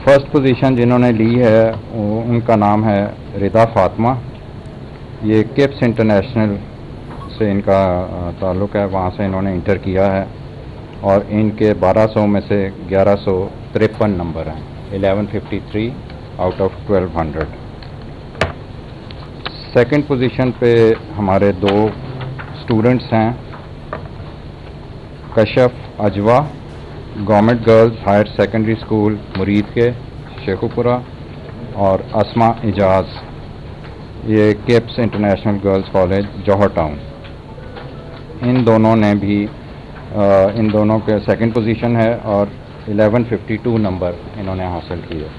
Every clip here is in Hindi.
फर्स्ट पोजीशन जिन्होंने ली है उनका नाम है रिदा फातिमा। ये किप्स इंटरनेशनल से इनका ताल्लुक़ है, वहाँ से इन्होंने इंटर किया है और इनके 1200 में से 1153 नंबर हैं, 1153 आउट ऑफ 1200। सेकंड पोजीशन पे हमारे दो स्टूडेंट्स हैं, Kashaf Ajwa government girls higher secondary school Muridke Sheikhupura, और अस्मा एजाज ये KIPS international girls college Johar town. इन दोनों ने भी इन दोनों के सेकंड पोजीशन है और 1152 नंबर इन्होंने हासिल किए।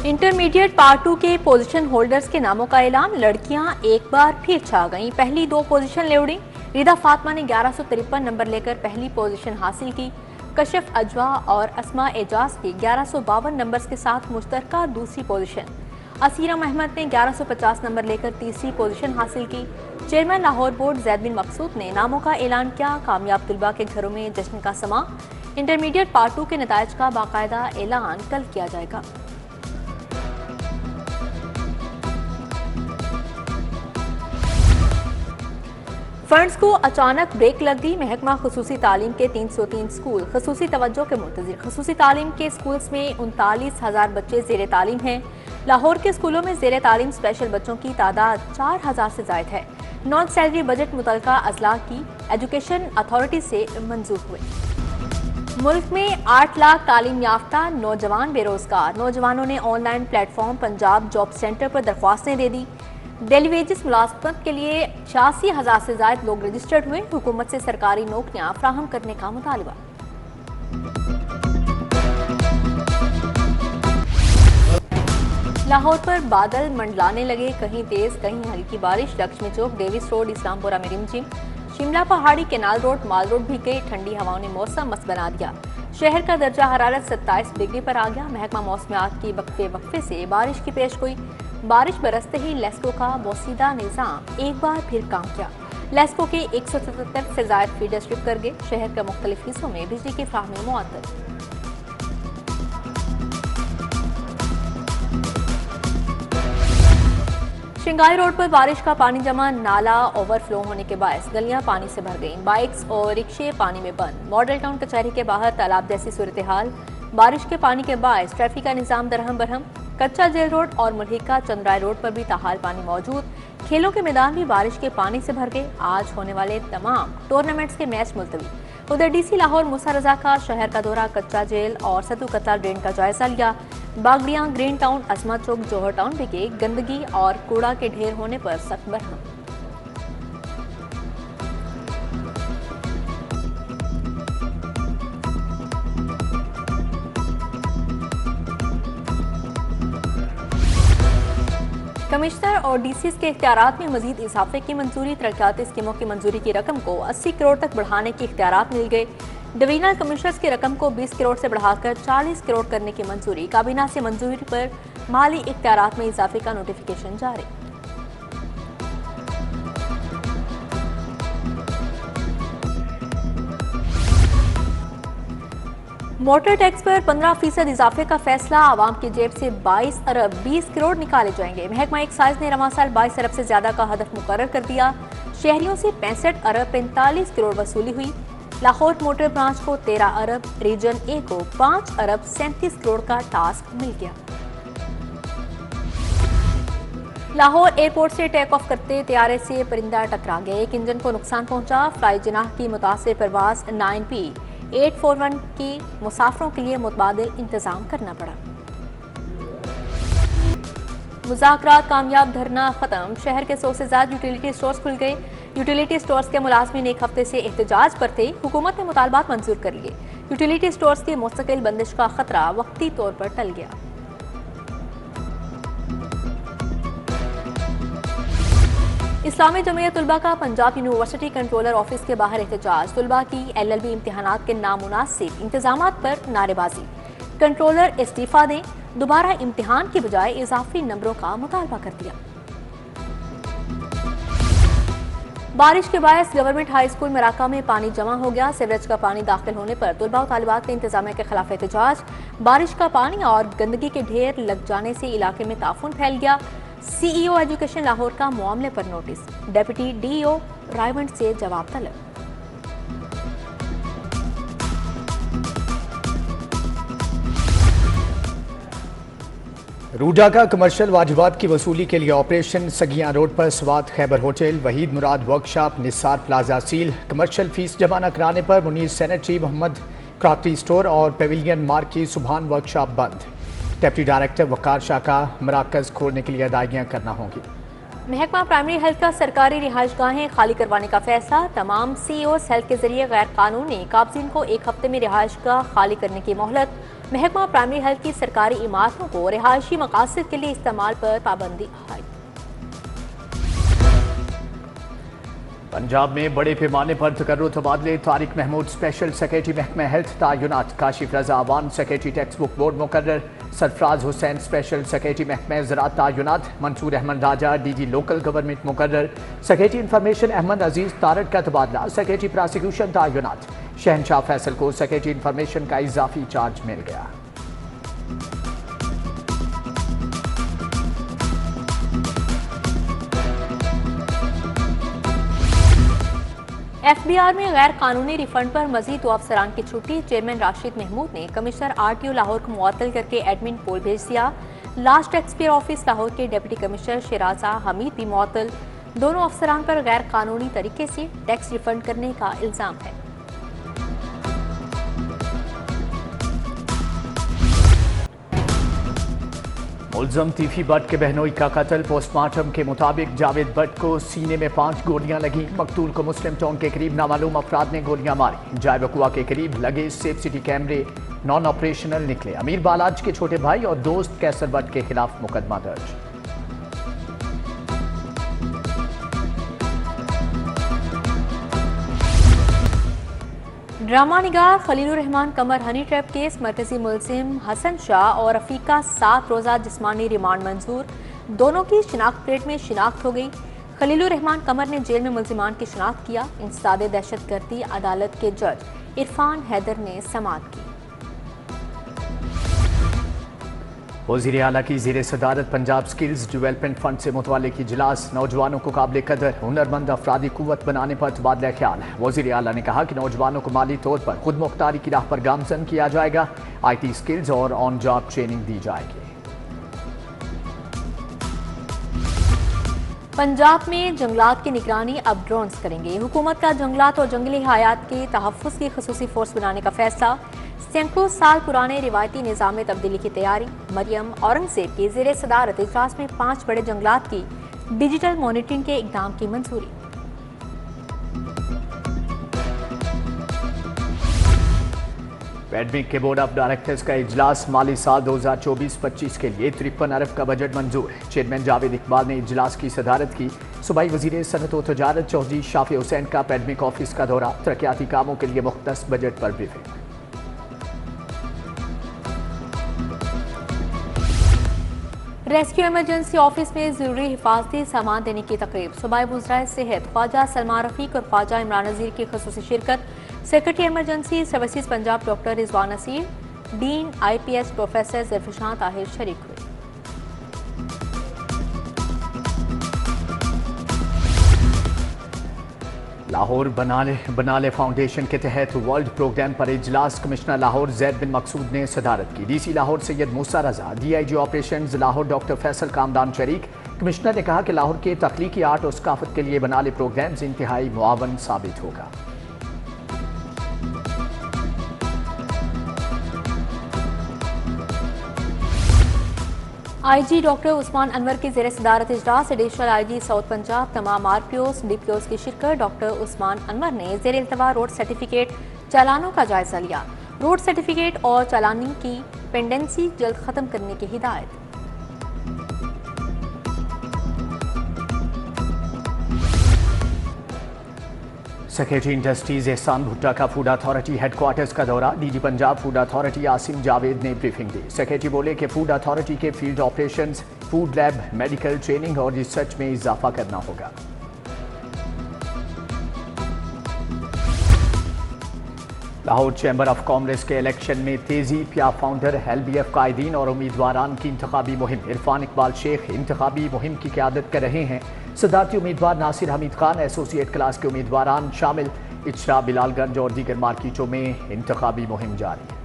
इंटरमीडिएट पार्ट 2 के पोजीशन होल्डर्स के नामों का ऐलान। लड़कियां एक बार फिर छा गईं। पहली दो पोजीशन ले उड़ी। रिदा फातिमा ने 1153 नंबर लेकर पहली पोजीशन हासिल की। कशफ अजवा और अस्मा एजाज की 1152 नंबर्स के साथ मुश्तरका दूसरी पोजीशन। असीरम अहमद ने 1150 नंबर लेकर तीसरी पोजीशन हासिल की। चेयरमैन लाहौर बोर्ड जैद बिन मकसूद ने नामों का ऐलान किया। कामयाब तुलबा के घरों में जश्न का समा। इंटरमीडिएट पार्ट 2 के नतायज का बाकायदा ऐलान कल किया जाएगा। फंड्स को अचानक ब्रेक लग गई। महकमा खुसूसी तालीम के 303 स्कूल खसूसी तवज्जो के मुंतज़िर। खसूसी तालीम के स्कूल्स में 39,000 बच्चे ज़ेर तालीम हैं। लाहौर के स्कूलों में ज़ेर तालीम स्पेशल बच्चों की तादाद 4,000 से ज़ायद है। नॉन सैलरी बजट मुतल्लिका अजला की एजुकेशन अथॉरिटी से मंजूर हुए। मुल्क में 8 लाख तालीम याफ्ता नौजवान बेरोजगार। नौजवानों ने online platform Punjab job centre पर दरख्वास्तें दे दी। डेली वेजेस मुलाजमत के लिए 86,000 से ज्यादा लोग रजिस्टर्ड हुए। हुकूमत से सरकारी नौकरियां फ्राहम करने का मुतालबा। लाहौर पर बादल मंडलाने लगे, कहीं तेज कहीं हल्की बारिश। लक्ष्मी चौक, डेविस रोड, इस्लामपुरा में रिमझिम। शिमला पहाड़ी, केनाल रोड, माल रोड भी गई। ठंडी हवाओं ने मौसम मस्त बना दिया। शहर का दर्जा हरारत 27 डिग्री पर आ गया। महकमा मौसमियात की वक्फे से बारिश की पेशगोई। बारिश बरसते ही लेस्को का बोसीदा निज़ाम एक बार फिर काम किया। लेस्को के 177 से ज्यादा फीडर स्ट्रिप कर गए। शहर के मुख्तलिफ हिस्सों में बिजली की फ्राहमी मुअत्तल। शिंगाई रोड पर बारिश का पानी जमा। नाला ओवरफ्लो होने के बायस गलियां पानी से भर गईं। बाइक्स और रिक्शे पानी में बंद। मॉडल टाउन कचहरी के बाहर तालाब जैसी सूरत हाल। बारिश के पानी के बायस ट्रैफिक का निजाम दरहम बरहम। कच्चा जेल रोड और मुल्हिका चंद्राय रोड पर भी ताहाल पानी मौजूद। खेलों के मैदान भी बारिश के पानी से भर गए। आज होने वाले तमाम टूर्नामेंट्स के मैच मुलतवी। उधर डीसी लाहौर मूसा रजा का शहर का दौरा, कच्चा जेल और सतु कतला ड्रेन का जायजा लिया। बागड़ियां, ग्रीन टाउन, अस्मा चौक, जौहर टाउन भी के गंदगी और कूड़ा के ढेर होने पर सख्त बरहम। कमिश्नर और डीसी के इख्तियारात में मजीद इजाफे की मंजूरी। तरक्याती स्कीमों की मंजूरी की रकम को 80 करोड़ तक बढ़ाने के इख्तियारात मिल गए। डिवीजनल कमिश्नर्स की रकम को 20 करोड़ से बढ़ाकर 40 करोड़ करने की मंजूरी। काबीना से मंजूरी पर माली इख्तियारात में इजाफे का नोटिफिकेशन जारी। मोटर टैक्स पर 15% इजाफे का फैसला। आवाम की जेब से 22 अरब 20 करोड़ निकाले जाएंगे। महकमा एक्साइज ने रवां साल 22 अरब से ज्यादा का हदफ मुकर्रर कर दिया। शहरियों से 65 अरब 45 करोड़ वसूली हुई। लाहौर मोटर ब्रांच को 13 अरब, रीजन ए को 5 अरब 37 करोड़ का टास्क मिल गया। लाहौर एयरपोर्ट से टेक ऑफ करते तैयारे से परिंदा टकरा गया। एक इंजन को नुकसान पहुंचा। फ्लाई जनाह की मुतासिर परवाज 9P841 की मुसाफरों के लिए मुतबादिल इंतजाम करना पड़ा। मुज़ाकरात कामयाब, धरना खत्म। शहर के 100 से ज्यादा यूटिलिटी स्टोर्स खुल गए। यूटिलिटी स्टोर्स के मुलाजमीन एक हफ्ते से एहतजाज पर थे। हुकूमत ने मुतालबात मंजूर कर लिए। यूटिलिटी स्टोर्स की मुस्तकिल बंदिश का खतरा वक्ती तौर पर टल गया। इस्लामी जमीयत तुलबा का पंजाब यूनिवर्सिटी कंट्रोलर ऑफिस के बाहर एहतजाज। तुलबा की LLB इम्तिहानात के नामुनासिब इंतजामात पर नारेबाजी। कंट्रोलर इस्तीफा दें, दोबारा इम्तिहान की बजाय इजाफी नंबरों का मुतालबा कर दिया। बारिश के बायस गवर्नमेंट हाई स्कूल मराका में पानी जमा हो गया। सीवरेज का पानी दाखिल होने पर तलबा और तालिबात ने इंतजामिया के खिलाफ एहतजाज। बारिश का पानी और गंदगी के ढेर लग जाने से इलाके में ताफून फैल गया। CEO एजुकेशन लाहौर का मामले पर नोटिस, डेप्यूटी DEO रायवंड से जवाब तलब। रूडा का कमर्शियल वाजिबात की वसूली के लिए ऑपरेशन सगियां रोड पर Swat Khyber hotel, Waheed Murad workshop, Nisar plaza seal. Commercial fees जमा न कराने पर Munir sanitary, Mohammad crockery store और पेविलियन मार्ग की सुबहान वर्कशॉप बंद। डिप्टी डायरेक्टर वकार शाह का मराकज खोलने के लिए अदायगियां करना होंगी। महकमा प्राइमरी हेल्थ का सरकारी रिहाइशगाहें खाली करवाने का फैसला। तमाम CEOs हेल्थ के जरिए गैर कानूनी काबजीन को 1 हफ्ते में रिहाइशगाह खाली करने की मोहलत। महकमा प्राइमरी हेल्थ की सरकारी इमारतों को रिहायशी मकासद के लिए इस्तेमाल पर पाबंदी आयद। पंजाब में बड़े पैमाने पर तकर्रुर तबादले। तारिक महमूद स्पेशल सेक्रेटरी महकमा हेल्थ तायुनात। Kashif Raza Awan secretary text book board मुकर्रर। सरफराज हुसैन स्पेशल सेक्रेटरी महकमा ज़राअत तायुनात। Mansoor Ahmad Raja DG local government मुकर्रर। सेक्रेटरी इंफॉर्मेशन अहमद अजीज तारक का तबादला। सेक्रेटरी प्रोसिक्यूशन तायुनात। शहनशाह फैसल को सेक्रेटरी इंफॉर्मेशन का इजाफी चार्ज मिल गया। FBR में गैर कानूनी रिफंड पर मजीद 2 अफसरान की छुट्टी। चेयरमैन राशिद महमूद ने कमिश्नर RTO लाहौर को मुअत्तल करके एडमिन पोल भेज दिया। लास्ट टैक्सपेयर ऑफिस लाहौर के डिप्टी कमिश्नर शराजा हमीद भी मुअत्तल। दोनों अफसरान पर गैर कानूनी तरीके से टैक्स रिफंड करने का इल्जाम है। मुलजम तीफी भट्ट के बहनोई का कत्ल। पोस्टमार्टम के मुताबिक जावेद भट्ट को सीने में 5 गोलियां लगी। मकतूल को मुस्लिम टाउन के करीब नामालूम अफराद ने गोलियां मारी। जाय बकुआ के करीब लगे सेफ सिटी कैमरे नॉन ऑपरेशनल निकले। अमीर बालाज के छोटे भाई और दोस्त कैसर भट्ट के खिलाफ मुकदमा दर्ज। ड्रामा निगार खलीलुर रहमान कमर हनी ट्रैप केस। मरकजी मुलजिम हसन शाह और रफीक का 7 रोज़ा जिस्मानी रिमांड मंजूर। दोनों की शिनाख्त परेड में शिनाख्त हो गई। खलीलुर रहमान कमर ने जेल में मुलजिमान की शिनाख्त किया। इंसदाद दहशतगर्दी अदालत के जज इरफान हैदर ने समाअत की। वज़ीर आला की ज़ेर सदारत पंजाब स्किल्स डेवलपमेंट फंड से मुतल्लिक़ इजलास। नौजवानों को काबिल कदर हुनरमंद अफरादी क़ुव्वत बनाने पर तबादला ख्याल। वज़ीर आला ने कहा कि नौजवानों को माली तौर पर खुद मुख्तारी की राह पर गामजन किया जाएगा। IT स्किल्स और ऑन जॉब ट्रेनिंग दी जाएगी। पंजाब में जंगलात की निगरानी अब ड्रोन्स करेंगे। हुकूमत का जंगलात और जंगली हयात के तहफ़्फ़ुज़ की ख़ुसूसी फोर्स बनाने का फैसला। सैकड़ों साल पुराने रिवायती निज़ाम में तब्दीली की तैयारी। मरियम औरंगज़ेब की ज़ेर सदारत इजलास में 5 बड़े जंगलात की डिजिटल मॉनिटरिंग के इक़दाम की मंजूरी। पैडमिक के बोर्ड ऑफ डायरेक्टर्स का इजलास। माली साल 2024-25 के लिए 53 अरब का बजट मंजूर। चेयरमैन जावेद इकबाल ने इजलास की सदारत की। सूबाई वज़ीर सनअत व तजारत चौधरी शाफी हुसैन का पैडमिक ऑफिस का दौरा। तरक्याती कामों के लिए मुख्तस बजट पर ब्रीफिंग। रेस्क्यू इमरजेंसी ऑफिस में जरूरी हिफाजती सामान देने की तकरीब। सूबाई वज़राए सेहत ख्वाजा सलमान रफीक और ख्वाजा इमरान नज़ीर की ख़ुसूसी शिरकत। Secretary emergency services Punjab doctor Rizwan Naseer, dean IPS professor Zarfishan Tahir शरीक हुए। लाहौर बनाले फाउंडेशन के तहत वर्ल्ड प्रोग्राम पर इजलास। कमिश्नर लाहौर ज़ैद बिन मकसूद ने सदारत की। DC Lahore Syed Musa Raza, DIG operations Lahore doctor Faisal Kamdan शरीक। कमिश्नर ने कहा कि लाहौर के तख्लीकी आर्ट और सकाफत के लिए बनाले प्रोग्राम्स इंतहाई मुआवन साबित होगा। IG डॉक्टर उस्मान अनवर की ज़ेर सदारत इजलास। एडिशनल IG साउथ पंजाब तमाम RPOs DPOs की शिरकत। डॉक्टर उस्मान अनवर ने ज़ेर इल्तवा रोड सर्टिफिकेट चालानों का जायजा लिया। रोड सर्टिफिकेट और चालानी की पेंडेंसी जल्द खत्म करने की हिदायत। सेक्रेटरी इंडस्ट्रीज एहसान भुट्टा का फूड अथॉरिटी हेडक्वार्टर्स का दौरा। DG Punjab food authority Asim Javed ने ब्रीफिंग दी। सेक्रेटरी बोले कि फूड अथॉरिटी के field operations, food lab, medical training और रिसर्च में इजाफा करना होगा। लाहौर चैम्बर ऑफ कॉमर्स के इलेक्शन में तेजी, पिया फाउंडर LBF कायदीन और उम्मीदवारान की इंतखाबी मुहिम। इरफान इकबाल शेख इंतखाबी मुहिम की क़यादत कर रहे हैं। सदारती उम्मीदवार नासिर हमीद खान, एसोसिएट क्लास के उम्मीदवारान शामिल। इचरा, बिलालगंज और दीगर मार्केटों में इंतखाबी मुहिम जारी है।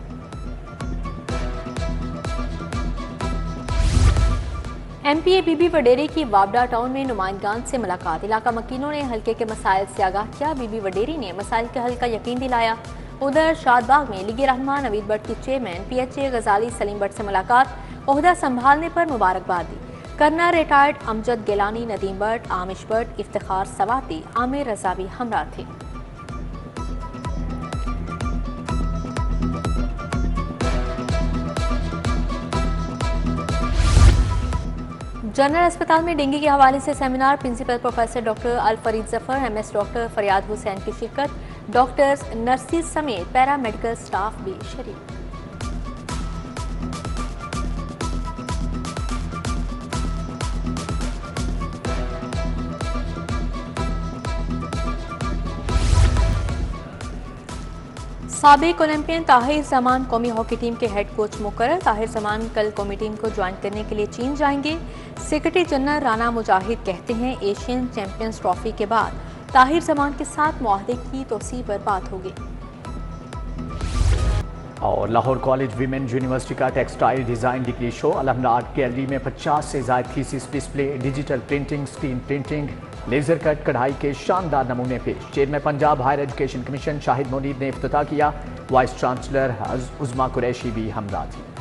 MPA बीबी वडेरी की वाबडा टाउन में नुमाइंदगान से मुलाकात। इलाका मकीनों ने हल्के के मसाइल से आगाह किया। बीबी वडेरी ने मसाइल के हल का यकीन दिलाया। उधर शादबाग में लीगी रहनुमा नवीद भट्ट की चेयरमैन PHA गजाली सलीम भट्ट से मुलाकात। ओहदा संभालने पर मुबारकबाद दी। कर्नल रिटायर्ड अमजद गिलानी, नदीम भट्ट, आमिश भट्ट, इफ्तिखार सवाती, आमिर रजा भी हमरा थे। जनरल अस्पताल में डेंगू के हवाले से सेमिनार। प्रिंसिपल प्रोफेसर डॉक्टर अल फरीद जफर, MS डॉक्टर फरियाद हुसैन की शिरकत। डॉक्टर्स, नर्सिस समेत पैरामेडिकल स्टाफ भी शरीक। साबिक ओलंपियन ताहिर जमान कौमी हॉकी टीम के हेड कोच मुकर्रर। ताहिर जमान कल कौमी टीम को ज्वाइन करने के लिए चीन जाएंगे। सेक्रेटरी जनरल राना मुजाहिद कहते हैं एशियन चैंपियंस ट्रॉफी के बाद ताहिर जमान के साथ मुआहदे की तोसी पर बात होगी। और लाहौर कॉलेज वीमेन यूनिवर्सिटी का textile design degree show. Alhamra art gallery में 50 से ज़ायद thesis display, digital printing, screen printing, laser cut कढ़ाई के शानदार नमूने पेश। Chairman Punjab higher education commission Shahid Munir ने इफ्तिताह किया। वाइस चांसलर उज़मा कुरैशी भी हमरा थी।